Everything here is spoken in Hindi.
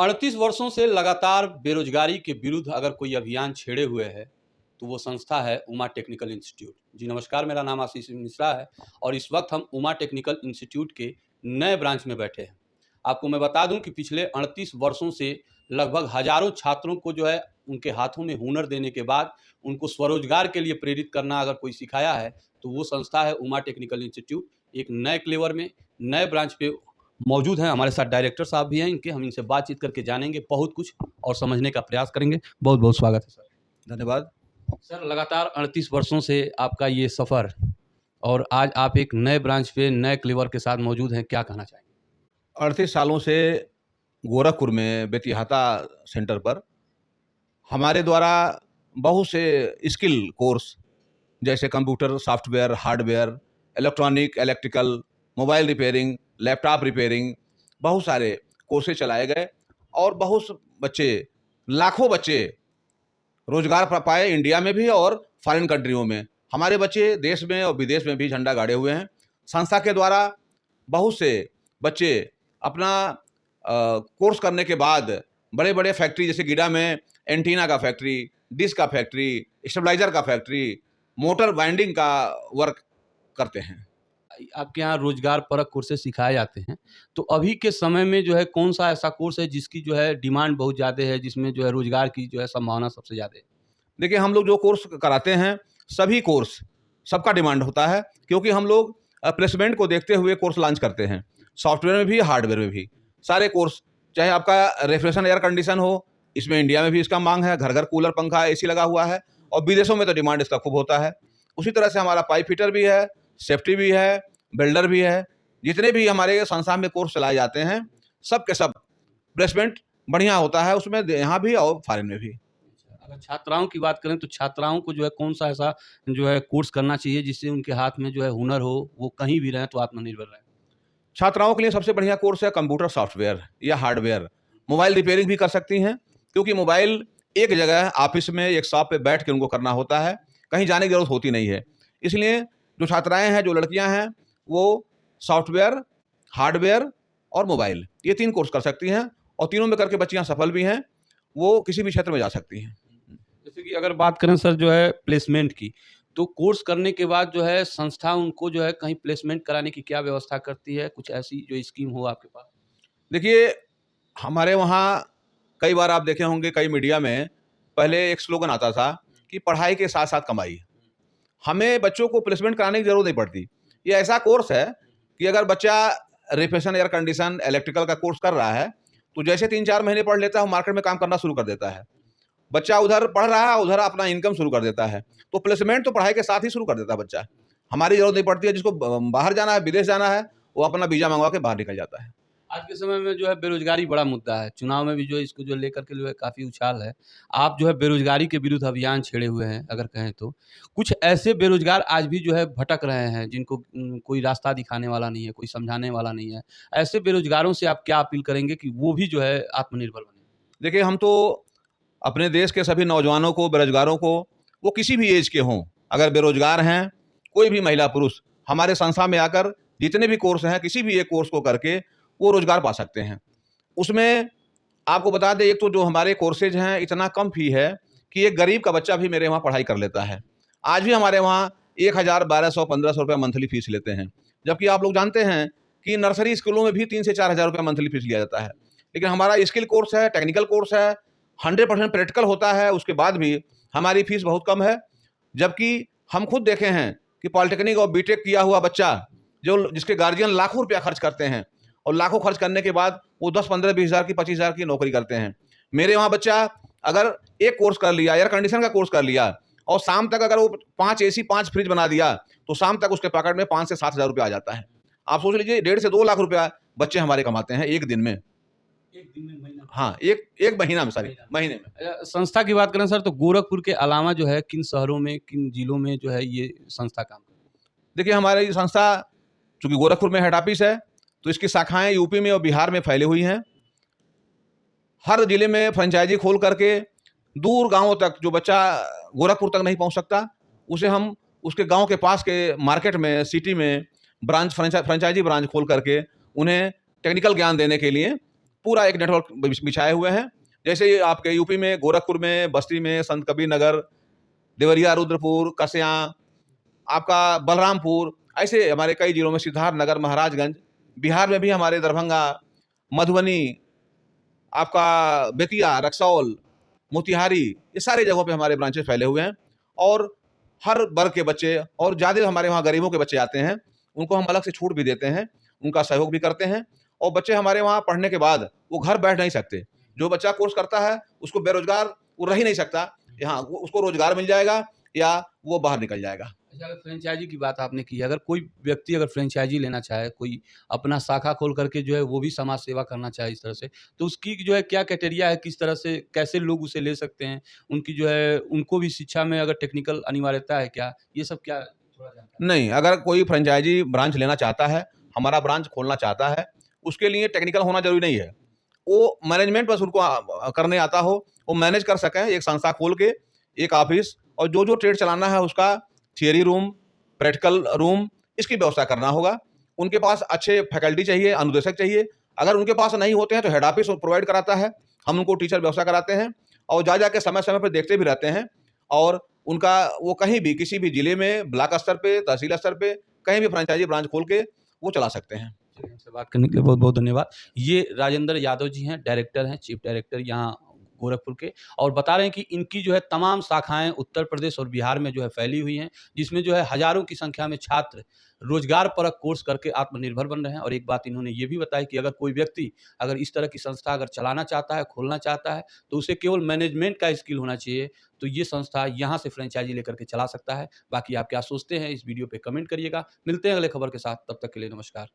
38 वर्षों से लगातार बेरोजगारी के विरुद्ध अगर कोई अभियान छेड़े हुए है तो वो संस्था है उमा टेक्निकल इंस्टीट्यूट। जी नमस्कार, मेरा नाम आशीष मिश्रा है और इस वक्त हम उमा टेक्निकल इंस्टीट्यूट के नए ब्रांच में बैठे हैं। आपको मैं बता दूं कि पिछले 38 वर्षों से लगभग हजारों छात्रों को जो है उनके हाथों में हुनर देने के बाद उनको स्वरोजगार के लिए प्रेरित करना अगर कोई सिखाया है तो वो संस्था है उमा टेक्निकल इंस्टीट्यूट। एक नए क्लेवर में नए ब्रांच पे मौजूद हैं। हमारे साथ डायरेक्टर साहब भी हैं इनके, हम इनसे बातचीत करके जानेंगे बहुत कुछ और समझने का प्रयास करेंगे। बहुत बहुत स्वागत है सर। धन्यवाद। सर, लगातार 38 वर्षों से आपका ये सफ़र और आज आप एक नए ब्रांच पे नए क्लेवर के साथ मौजूद हैं, क्या कहना चाहेंगे? 38 सालों से गोरखपुर में बेतिहाता सेंटर पर हमारे द्वारा बहुत से स्किल कोर्स जैसे computer software, hardware, electronic, electrical, mobile repairing, laptop repairing, बहुत सारे कोर्सेज चलाए गए और बहुत से बच्चे, लाखों बच्चे रोजगार पाए इंडिया में भी और फॉरेन कंट्रियों में। हमारे बच्चे देश में और विदेश में भी झंडा गाड़े हुए हैं। संस्था के द्वारा बहुत से बच्चे अपना कोर्स करने के बाद बड़े बड़े फैक्ट्री जैसे गीडा में एंटीना का फैक्ट्री, डिस्क का फैक्ट्री, स्टेबलाइजर का फैक्ट्री, मोटर वाइंडिंग का वर्क करते हैं। आपके यहाँ रोजगार परक कोर्सेज सिखाए जाते हैं, तो अभी के समय में जो है कौन सा ऐसा कोर्स है जिसकी जो है डिमांड बहुत ज़्यादा है, जिसमें जो है रोजगार की जो है संभावना सबसे ज़्यादा है? देखिए, हम लोग जो कोर्स कराते हैं सभी कोर्स सबका डिमांड होता है, क्योंकि हम लोग प्लेसमेंट को देखते हुए कोर्स लॉन्च करते हैं। सॉफ्टवेयर में भी, हार्डवेयर में भी सारे कोर्स, चाहे आपका रेफ्रिजरेशन एयर कंडीशन हो, इसमें इंडिया में भी इसका मांग है। घर घर कूलर, पंखा, एसी लगा हुआ है और विदेशों में तो डिमांड इसका खूब होता है। उसी तरह से हमारा पाइप फिटर भी है, सेफ्टी भी है, बिल्डर भी है। जितने भी हमारे संस्थान में कोर्स चलाए जाते हैं सब के सब प्लेसमेंट बढ़िया होता है उसमें, यहाँ भी और फॉरेन में भी। अगर छात्राओं की बात करें तो छात्राओं को जो है कौन सा ऐसा जो है कोर्स करना चाहिए जिससे उनके हाथ में जो है हुनर हो, वो कहीं भी रहें तो आत्मनिर्भर रहें? छात्राओं के लिए सबसे बढ़िया कोर्स है कंप्यूटर सॉफ्टवेयर या हार्डवेयर। मोबाइल रिपेयरिंग भी कर सकती हैं, क्योंकि मोबाइल एक जगह ऑफिस में एक शॉप पे बैठ के उनको करना होता है, कहीं जाने की ज़रूरत होती नहीं है। इसलिए जो छात्राएं हैं, जो लड़कियां हैं, वो सॉफ्टवेयर, हार्डवेयर और मोबाइल, ये 3 कोर्स कर सकती हैं और तीनों में करके बच्चियां सफल भी हैं, वो किसी भी क्षेत्र में जा सकती हैं। जैसे कि अगर बात करें सर जो है प्लेसमेंट की, तो कोर्स करने के बाद जो है संस्था उनको जो है कहीं प्लेसमेंट कराने की क्या व्यवस्था करती है? कुछ ऐसी जो स्कीम हो आपके पास? देखिए, हमारे वहाँ कई बार आप देखे होंगे, कई मीडिया में पहले एक स्लोगन आता था कि पढ़ाई के साथ साथ कमाई। हमें बच्चों को प्लेसमेंट कराने की ज़रूरत नहीं पड़ती। ये ऐसा कोर्स है कि अगर बच्चा रेफ्रिजरेशन एयर कंडीशन इलेक्ट्रिकल का कोर्स कर रहा है, तो जैसे 3-4 महीने पढ़ लेता है, वो मार्केट में काम करना शुरू कर देता है। बच्चा उधर पढ़ रहा है, उधर अपना इनकम शुरू कर देता है। तो प्लेसमेंट तो पढ़ाई के साथ ही शुरू कर देता है बच्चा। हमारी ज़रूरत नहीं पड़ती है। जिसको बाहर जाना है, विदेश जाना है, वो अपना वीज़ा मंगवा के बाहर निकल जाता है। आज के समय में जो है बेरोजगारी बड़ा मुद्दा है। चुनाव में भी जो है इसको जो लेकर के जो है काफ़ी उछाल है। आप जो है बेरोजगारी के विरुद्ध अभियान छेड़े हुए हैं अगर कहें तो। कुछ ऐसे बेरोजगार आज भी जो है भटक रहे हैं जिनको कोई रास्ता दिखाने वाला नहीं है, कोई समझाने वाला नहीं है। ऐसे बेरोजगारों से आप क्या अपील करेंगे कि वो भी जो है आत्मनिर्भर बने? देखिए, हम तो अपने देश के सभी नौजवानों को, बेरोजगारों को, वो किसी भी एज के हों, अगर बेरोजगार हैं, कोई भी महिला पुरुष, हमारे संस्था में आकर जितने भी कोर्स हैं, किसी भी एक कोर्स को करके वो रोजगार पा सकते हैं। उसमें आपको बता दें, एक तो जो हमारे कोर्सेज हैं, इतना कम फी है कि एक गरीब का बच्चा भी मेरे वहाँ पढ़ाई कर लेता है। आज भी हमारे वहाँ 1000, 1200, 1500 रुपये मंथली फीस लेते हैं। जबकि आप लोग जानते हैं कि नर्सरी स्कूलों में भी 3 से 4000 रुपये मंथली फीस लिया जाता है। लेकिन हमारा स्किल कोर्स है, टेक्निकल कोर्स है, 100% प्रैक्टिकल होता है, उसके बाद भी हमारी फीस बहुत कम है। जबकि हम खुद देखे हैं कि पॉलिटेक्निक और बीटेक किया हुआ बच्चा, जो जिसके गार्जियन लाखों रुपया खर्च करते हैं और लाखों खर्च करने के बाद वो 10, 15, 20,000 की, 25,000 की नौकरी करते हैं। मेरे वहाँ बच्चा अगर एक कोर्स कर लिया, एयर कंडीशन का कोर्स कर लिया और शाम तक अगर वो 5 एसी, 5 फ्रिज बना दिया, तो शाम तक उसके पॉकेट में 5 से 7,000 रुपया आ जाता है। आप सोच लीजिए, 1.5 से 2 लाख रुपया बच्चे हमारे कमाते हैं एक दिन में। एक दिन में, महीना में? हाँ, एक महीना में, सॉरी, महीने में। संस्था की बात करें सर तो गोरखपुर के अलावा जो है किन शहरों में, किन जिलों में जो है ये संस्था काम करती है? देखिए, हमारी ये संस्था चूँकि गोरखपुर में हेड ऑफिस है, तो इसकी शाखाएँ यूपी में और बिहार में फैली हुई हैं। हर जिले में फ्रेंचाइजी खोल करके दूर गाँवों तक, जो बच्चा गोरखपुर तक नहीं पहुँच सकता, उसे हम उसके गाँव के पास के मार्केट में, सिटी में ब्रांच, फ्रेंचाइजी ब्रांच खोल करके उन्हें टेक्निकल ज्ञान देने के लिए पूरा एक नेटवर्क बिछाए हुए हैं। जैसे ये आपके यूपी में गोरखपुर में, बस्ती में, संत कबीर नगर, देवरिया, रुद्रपुर, कस्या, आपका बलरामपुर, ऐसे हमारे कई जिलों में, सिद्धार्थनगर, महाराजगंज, बिहार में भी हमारे दरभंगा, मधुबनी, आपका बेतिया, रक्सौल, मोतिहारी, ये सारी जगहों पे हमारे ब्रांचेस फैले हुए हैं। और हर वर्ग के बच्चे और ज़्यादा हमारे वहाँ गरीबों के बच्चे आते हैं, उनको हम अलग से छूट भी देते हैं, उनका सहयोग भी करते हैं। और बच्चे हमारे वहाँ पढ़ने के बाद वो घर बैठ नहीं सकते। जो बच्चा कोर्स करता है उसको बेरोजगार वो रह ही नहीं सकता, यहाँ उसको रोजगार मिल जाएगा या वो बाहर निकल जाएगा। अच्छा, अगर फ्रेंचाइजी की बात आपने की है, अगर कोई व्यक्ति अगर फ्रेंचाइजी लेना चाहे, कोई अपना शाखा खोल करके जो है वो भी समाज सेवा करना चाहे इस तरह से, तो उसकी जो है क्या क्राइटेरिया है, किस तरह से कैसे लोग उसे ले सकते हैं? उनकी जो है उनको भी शिक्षा में अगर टेक्निकल अनिवार्यता है क्या? ये सब क्या थोड़ा जानकारी? नहीं, अगर कोई फ्रेंचाइजी ब्रांच लेना चाहता है, हमारा ब्रांच खोलना चाहता है, उसके लिए टेक्निकल होना ज़रूरी नहीं है। वो मैनेजमेंट बस उनको करने आता हो, वो मैनेज कर सकें एक संस्था खोल के, एक ऑफ़िस, और जो ट्रेड चलाना है उसका थियरी रूम, प्रैक्टिकल रूम, इसकी व्यवस्था करना होगा। उनके पास अच्छे फैकल्टी चाहिए, अनुदेशक चाहिए। अगर उनके पास नहीं होते हैं तो हेड ऑफ़िस प्रोवाइड कराता है, हम उनको टीचर व्यवस्था कराते हैं और जा के समय-समय पे देखते भी रहते हैं। और उनका वो कहीं भी किसी भी ज़िले में ब्लॉक स्तर पे, तहसील स्तर पे, कहीं भी फ्रेंचाइज़ी ब्रांच खोल के वो चला सकते हैं। चलिए, हमसे बात करने के लिए बहुत-बहुत धन्यवाद। ये राजेंद्र यादव जी हैं, डायरेक्टर हैं, चीफ डायरेक्टर यहाँ गोरखपुर के, और बता रहे हैं कि इनकी जो है तमाम शाखाएँ उत्तर प्रदेश और बिहार में जो है फैली हुई हैं, जिसमें जो है हज़ारों की संख्या में छात्र रोज़गारपरक कोर्स करके आत्मनिर्भर बन रहे हैं। और एक बात इन्होंने ये भी बताई कि अगर कोई व्यक्ति अगर इस तरह की संस्था अगर चलाना चाहता है, खोलना चाहता है, तो उसे केवल मैनेजमेंट का स्किल होना चाहिए, तो ये संस्था यहाँ से फ्रेंचाइज़ी लेकर के चला सकता है। बाकी आप क्या सोचते हैं, इस वीडियो पे कमेंट करिएगा। मिलते हैं अगले खबर के साथ, तब तक के लिए नमस्कार।